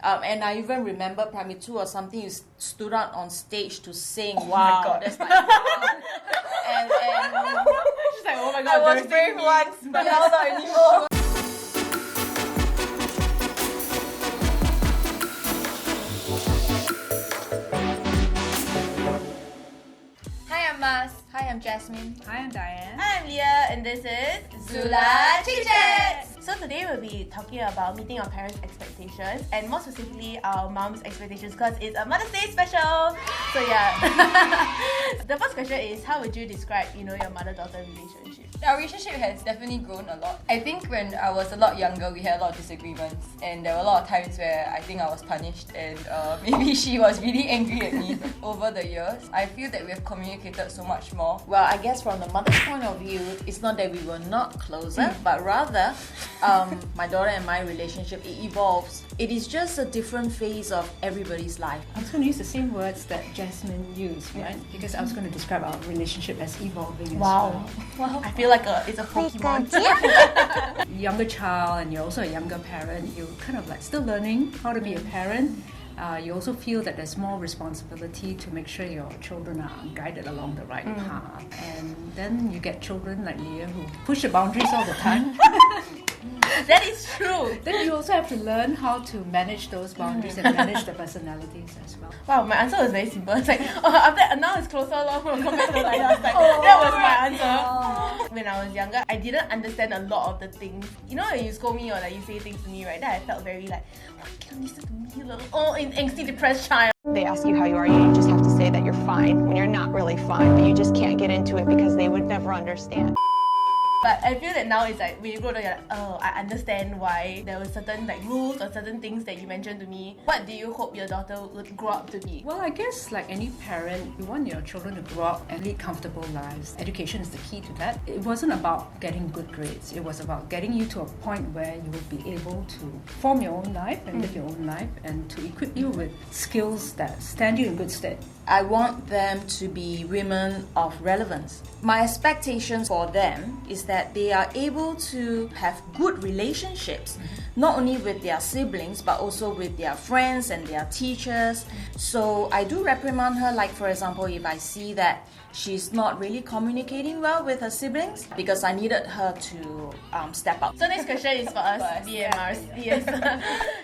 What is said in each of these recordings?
And I even remember primary 2 or something, you stood out on stage to sing. Oh wow. my God. That's like, wow. and She's like, oh my God, I was brave once, but now not anymore. Hi, I'm Mas. Hi, I'm Jasmine. Hi, I'm Diane. Hi, I'm Leah, and this is ZULA ChickChats. So today we'll be talking about meeting our parents' expectations, and more specifically our mom's expectations, because it's a Mother's Day special. So yeah, the first question is, how would you describe, your mother-daughter relationship? Our relationship has definitely grown a lot. I think when I was a lot younger, we had a lot of disagreements, and there were a lot of times where I think I was punished, and maybe she was really angry at me over the years. I feel that we have communicated so much more. Well, I guess from the mother's point of view, it's not that we were not closer, but rather my daughter and my relationship, it evolves. It is just a different phase of everybody's life. I was going to use the same words that Jasmine used, right? Because I was going to describe our relationship as evolving as well. Wow. I feel like it's a Pokemon. Younger child, and you're also a younger parent, you're kind of like still learning how to be a parent. You also feel that there's more responsibility to make sure your children are guided along the right path. And then you get children like Leah who push the boundaries all the time. That is true. Then you also have to learn how to manage those boundaries and manage the personalities as well. Wow, my answer was very simple. It's like, after now it's closer, compared to the line last time. That was my answer. When I was younger, I didn't understand a lot of the things. When you scold me or like you say things to me, right? Then I felt very like, why can't you listen to me, little angsty, depressed child? They ask you how you are, you just have to say that you're fine when you're not really fine, but you just can't get into it because they would never understand. But I feel that now it's like when you grow up, you're like, oh, I understand why there were certain like rules or certain things that you mentioned to me. What do you hope your daughter would grow up to be? Well, I guess like any parent, you want your children to grow up and lead comfortable lives. Education is the key to that. It wasn't about getting good grades. It was about getting you to a point where you will be able to form your own life and live your own life, and to equip you with skills that stand you in good stead. I want them to be women of relevance. My expectations for them is that they are able to have good relationships, not only with their siblings, but also with their friends and their teachers. So I do reprimand her, like for example, if I see that she's not really communicating well with her siblings, because I needed her to step up. So next question is for us, DMRs. Yes.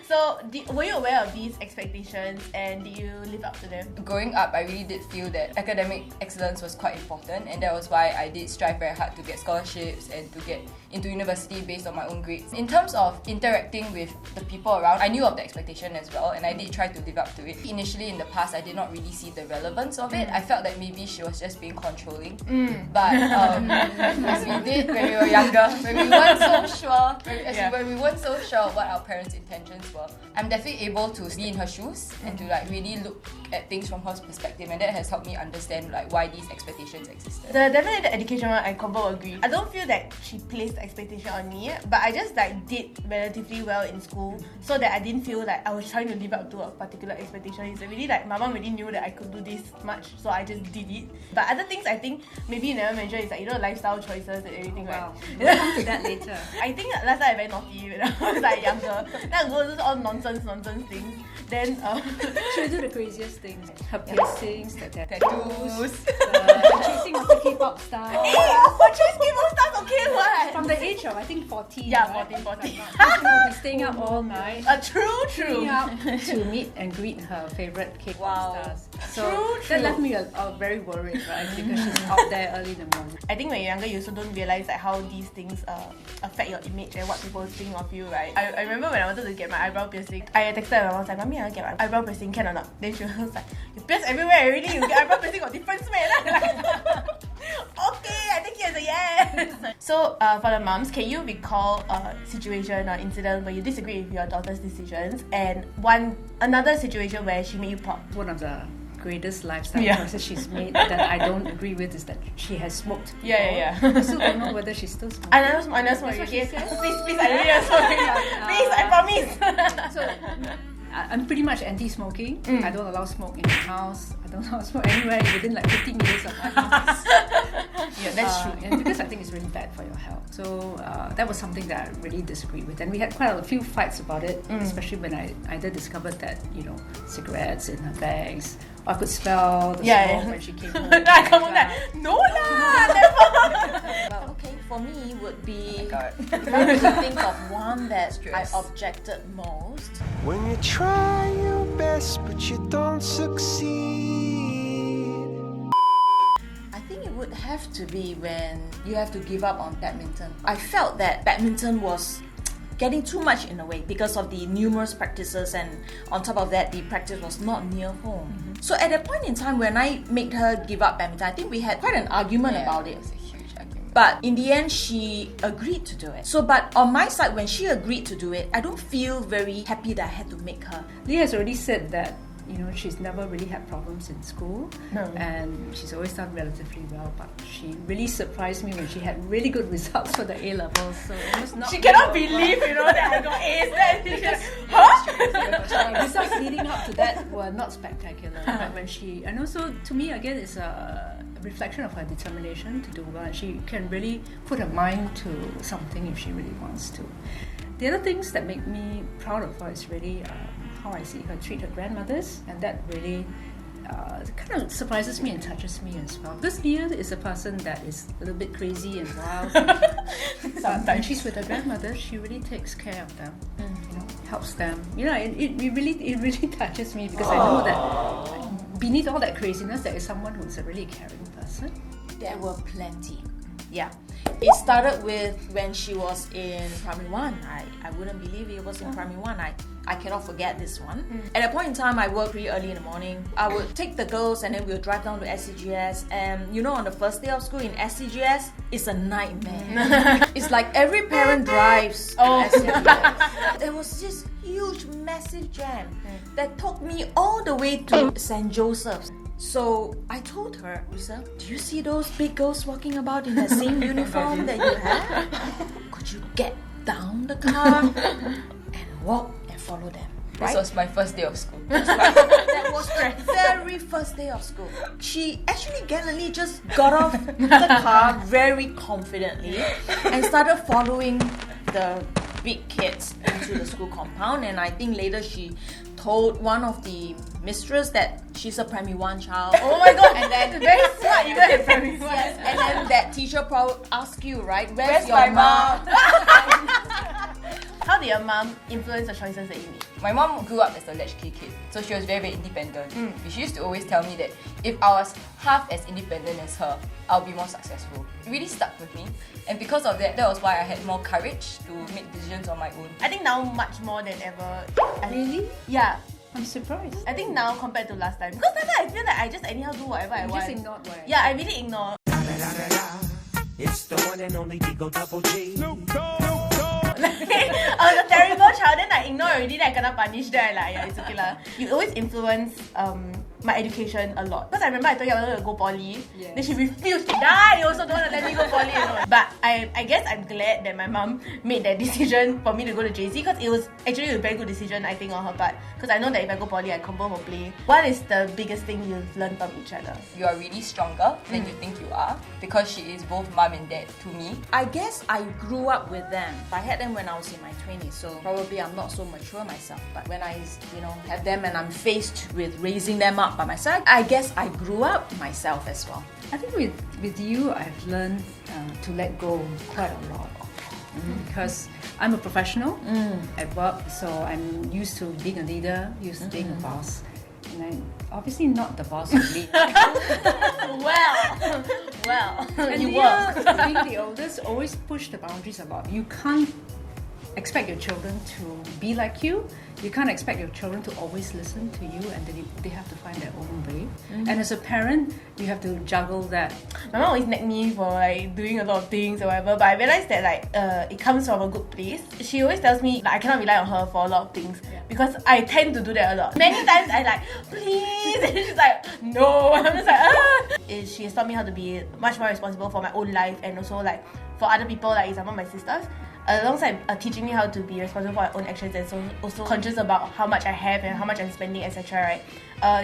So were you aware of these expectations, and did you live up to them? Growing up, I really did feel that academic excellence was quite important, and that was why I did strive very hard to get scholarships and to get into university based on my own grades. In terms of interacting with the people around, I knew of the expectation as well, and I did try to live up to it. Initially in the past, I did not really see the relevance of it. I felt that maybe she was just being controlling. But as we did when we were younger, when we weren't so sure, when we weren't so sure what our parents' intentions were, I'm definitely able to be in her shoes and to like really look at things from her perspective, and that has helped me understand like why these expectations existed. Definitely the education one, I completely agree. I don't feel that she placed expectation on me, but I just like did relatively well in school, so that I didn't feel like I was trying to live up to a particular expectation. It's really like my mom really knew that I could do this much, so I just did it. But other things I think maybe you never mentioned is like lifestyle choices and everything, right? We'll come to that later. I think last time I very naughty when I was like younger. Then I go do all nonsense things. Then She'll do the craziest things. Her piercings, the tattoos, chasing after K-pop stars. chase K-pop stars, okay, what? From the age of I think 14. Yeah, right? 14. She will be staying up all night. True. Staying up to meet and greet her favorite K-pop stars. So True. that left me very worried, right? Because she's out there early in the morning. I think when you're younger, you also don't realize like how these things affect your image and what people think of you, right? I remember when I wanted to get my eyebrow piercing, I texted my mom, I was like, Mommy, I want to get my eyebrow piercing, can or not? Then she was like, you pierce everywhere already, you get eyebrow piercing, got difference, man. Okay, I think it's a yes. So for the moms, can you recall a situation or incident where you disagree with your daughter's decisions, and another situation where she made you proud? One of the greatest lifestyle choices she's made that I don't agree with is that she has smoked. Yeah. I still don't know whether she's still smoking. I never smoke. Okay? Please, I really don't smoke. Please, I promise. So I'm pretty much anti-smoking. I don't allow smoke in the house. I don't allow smoke anywhere within like 50 meters of my house. Yeah, that's true. And because I think it's really bad for your health. So that was something that I really disagreed with. And we had quite a few fights about it, especially when I either discovered that, cigarettes in her bags, or I could smell the smoke when she came home. Come on, no lah, never. Well, okay, for me would be God. if I were to think of one that I objected most. When you try your best but you don't succeed. I think it would have to be when you have to give up on badminton. I felt that badminton was getting too much in a way because of the numerous practices, and on top of that, the practice was not near home. So at that point in time when I made her give up badminton, I think we had quite an argument about it. It was a huge argument. But in the end, she agreed to do it. So, but on my side, when she agreed to do it, I don't feel very happy that I had to make her. Leah has already said that she's never really had problems in school, and she's always done relatively well. But she really surprised me when she had really good results for the A levels. So it was not. She cannot believe, that I got A's. Then she just, The results leading up to that were not spectacular. But when and also to me again, it's a reflection of her determination to do well, and she can really put her mind to something if she really wants to. The other things that make me proud of her is really how I see her treat her grandmothers, and that really kind of surprises me and touches me as well. Because Leah is a person that is a little bit crazy and wild. But when she's with her grandmother, she really takes care of them, helps them. It really touches me because I know that beneath all that craziness, there is someone who's a really caring person. There were plenty. Yeah. It started with when she was in primary 1. I wouldn't believe it was in primary 1. I cannot forget this one. At a point in time, I worked pretty early in the morning. I would take the girls and then we would drive down to SCGS. And on the first day of school in SCGS, it's a nightmare. It's like every parent drives to SCGS. There was this huge, massive jam that took me all the way to St. Joseph's. So I told her, Lisa, do you see those big girls walking about in the same uniform that you have? Could you get down the car and walk and follow them? Right? This was my first day of school. That was the very first day of school. She actually gallantly just got off the car very confidently and started following the big kids into the school compound. And I think later she told one of the mistress that she's a primary 1 child. Oh my god, and then very smart, you guys primary 1. Yes, and then that teacher probably asked you, right? Where's your my mom? How did your mom influence the choices that you made? My mom grew up as a latchkey kid, so she was very, very independent. She used to always tell me that if I was half as independent as her, I'll be more successful. It really stuck with me, and because of that, that was why I had more courage to make decisions on my own. I think now much more than ever. Really? Yeah. I'm surprised. I think now compared to last time. Because last time I feel like I just anyhow do whatever I want. Just ignored what I Yeah, I really ignore. It's the one and only Digo Double G. I was a terrible child, then I ignore already, then I kena punish, then I it's okay lah. You always influence my education a lot. Because I remember I told you I wanted to go poly, then she refused. She died, you also don't want to let me go poly. But I guess I'm glad that my mom made that decision for me to go to JC, because it was actually a very good decision, I think, on her part. Because I know that if I go poly, I confirm will play. What is the biggest thing you've learned from each other? You are really stronger than you think you are, because she is both mom and dad to me. I guess I grew up with them. I had them when I was in my 20s, so probably I'm not so mature myself. But when I, have them and I'm faced with raising them up by myself, I guess I grew up myself as well. I think with you, I've learned to let go quite a lot. Because I'm a professional at work, so I'm used to being a leader, used to being a boss. And I'm obviously not the boss of me. Well, And you Leah, were. being the oldest, always push the boundaries a lot. You can't expect your children to be like you. You can't expect your children to always listen to you, and they have to find their own way. And as a parent, you have to juggle that. My mom always nagged me for doing a lot of things or whatever, but I realized that it comes from a good place. She always tells me I cannot rely on her for a lot of things because I tend to do that a lot. Many times I please, and she's like, no. I'm just like, She has taught me how to be much more responsible for my own life, and also for other people, example my sisters. alongside teaching me how to be responsible for my own actions and so also conscious about how much I have and how much I'm spending, etc. Right?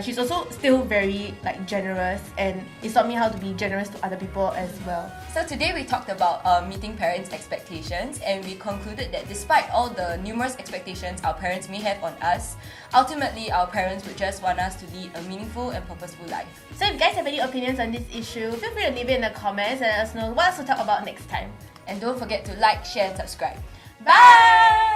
She's also still very like generous, and it taught me how to be generous to other people as well. So today we talked about meeting parents' expectations, and we concluded that despite all the numerous expectations our parents may have on us, ultimately our parents would just want us to lead a meaningful and purposeful life. So if you guys have any opinions on this issue, feel free to leave it in the comments and let us know what else to talk about next time. And don't forget to like, share, and subscribe. Bye!